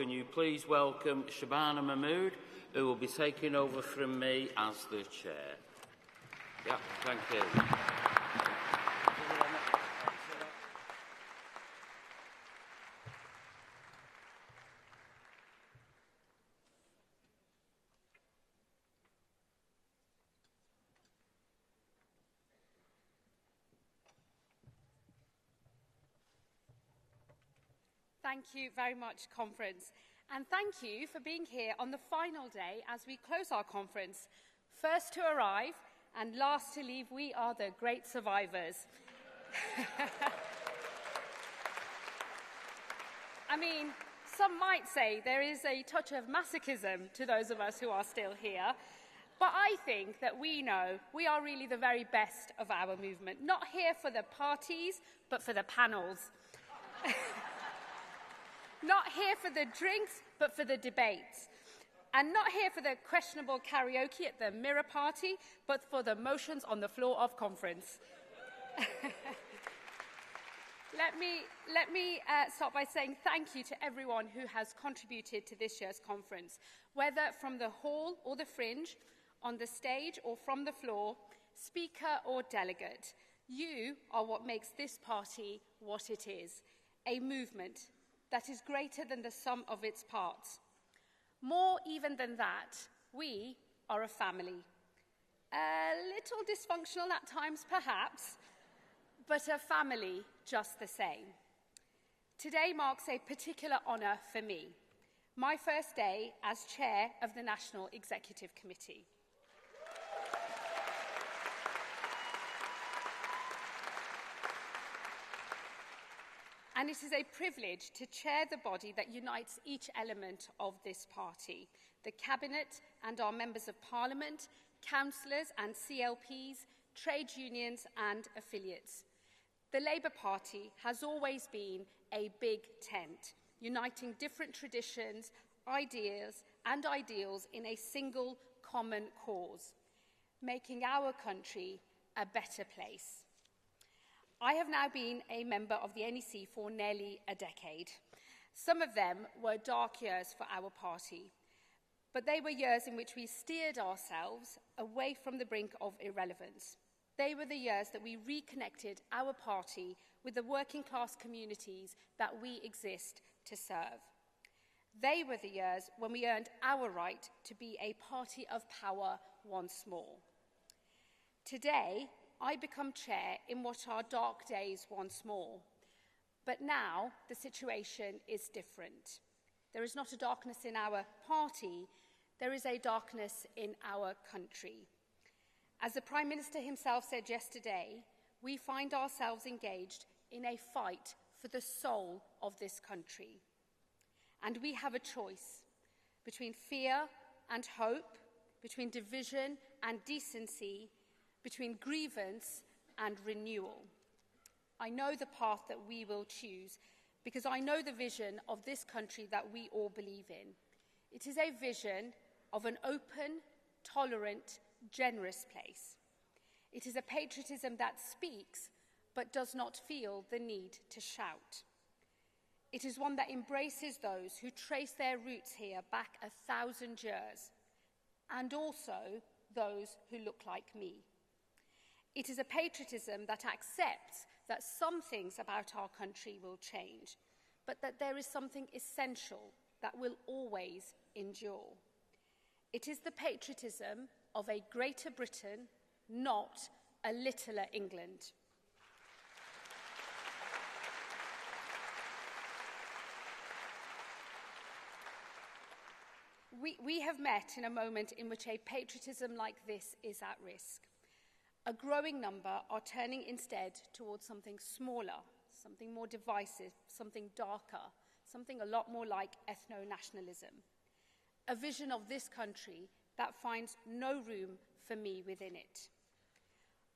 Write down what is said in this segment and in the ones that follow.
can you please welcome Shabana Mahmood, who will be taking over from me as the chair. Yeah, thank you. Thank you very much, Conference. And thank you for being here on the final day as we close our conference. First to arrive and last to leave, we are the great survivors. I mean, some might say there is a touch of masochism to those of us who are still here. But I think that we know we are really the very best of our movement. Not here for the parties, but for the panels. Not here for the drinks, but for the debates. And not here for the questionable karaoke at the mirror party, but for the motions on the floor of conference. Let me start by saying thank you to everyone who has contributed to this year's conference, whether from the hall or the fringe, on the stage or from the floor, speaker or delegate. You are what makes this party what it is, a movement that is greater than the sum of its parts. More even than that, we are a family. A little dysfunctional at times, perhaps, but a family just the same. Today marks a particular honour for me, my first day as chair of the National Executive Committee. And it is a privilege to chair the body that unites each element of this party, the Cabinet and our Members of Parliament, councillors and CLPs, trade unions and affiliates. The Labour Party has always been a big tent, uniting different traditions, ideas and ideals in a single common cause, making our country a better place. I have now been a member of the NEC for nearly a decade. Some of them were dark years for our party, but they were years in which we steered ourselves away from the brink of irrelevance. They were the years that we reconnected our party with the working class communities that we exist to serve. They were the years when we earned our right to be a party of power once more. Today, I become chair in what are dark days once more. But now the situation is different. There is not a darkness in our party, there is a darkness in our country. As the Prime Minister himself said yesterday, we find ourselves engaged in a fight for the soul of this country. And we have a choice between fear and hope, between division and decency, between grievance and renewal. I know the path that we will choose because I know the vision of this country that we all believe in. It is a vision of an open, tolerant, generous place. It is a patriotism that speaks but does not feel the need to shout. It is one that embraces those who trace their roots here back 1,000 years, and also those who look like me. It is a patriotism that accepts that some things about our country will change, but that there is something essential that will always endure. It is the patriotism of a greater Britain, not a littler England. We have met in a moment in which a patriotism like this is at risk. A growing number are turning instead towards something smaller, something more divisive, something darker, something a lot more like ethno-nationalism. A vision of this country that finds no room for me within it.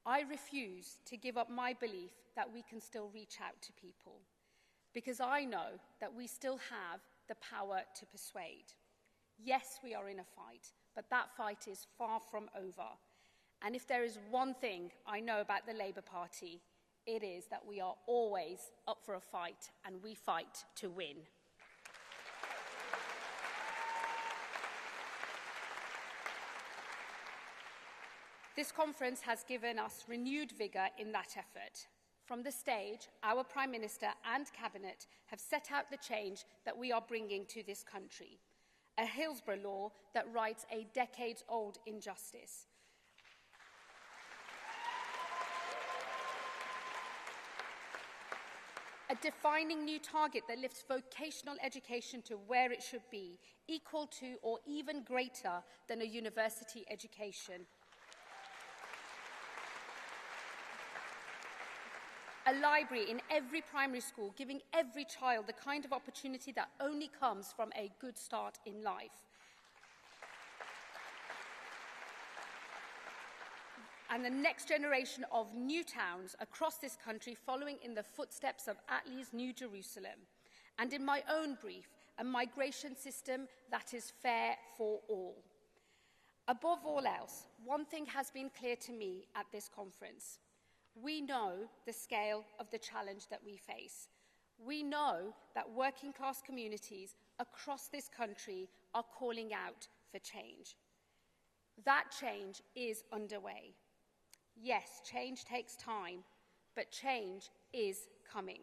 I refuse to give up my belief that we can still reach out to people, because I know that we still have the power to persuade. Yes, we are in a fight, but that fight is far from over. And if there is one thing I know about the Labour Party, it is that we are always up for a fight, and we fight to win. This conference has given us renewed vigour in that effort. From the stage, our Prime Minister and Cabinet have set out the change that we are bringing to this country. A Hillsborough law that rights a decades-old injustice. A defining new target that lifts vocational education to where it should be, equal to or even greater than a university education. A library in every primary school, giving every child the kind of opportunity that only comes from a good start in life. And the next generation of new towns across this country following in the footsteps of Attlee's New Jerusalem. And in my own brief, a migration system that is fair for all. Above all else, one thing has been clear to me at this conference. We know the scale of the challenge that we face. We know that working class communities across this country are calling out for change. That change is underway. Yes, change takes time, but change is coming.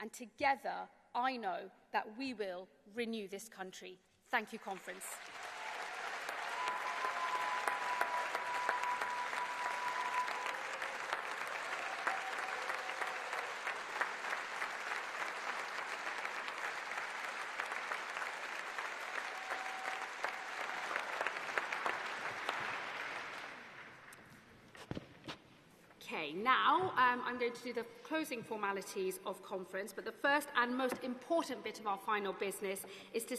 And together, I know that we will renew this country. Thank you, Conference. Okay, now I'm going to do the closing formalities of conference, but the first and most important bit of our final business is to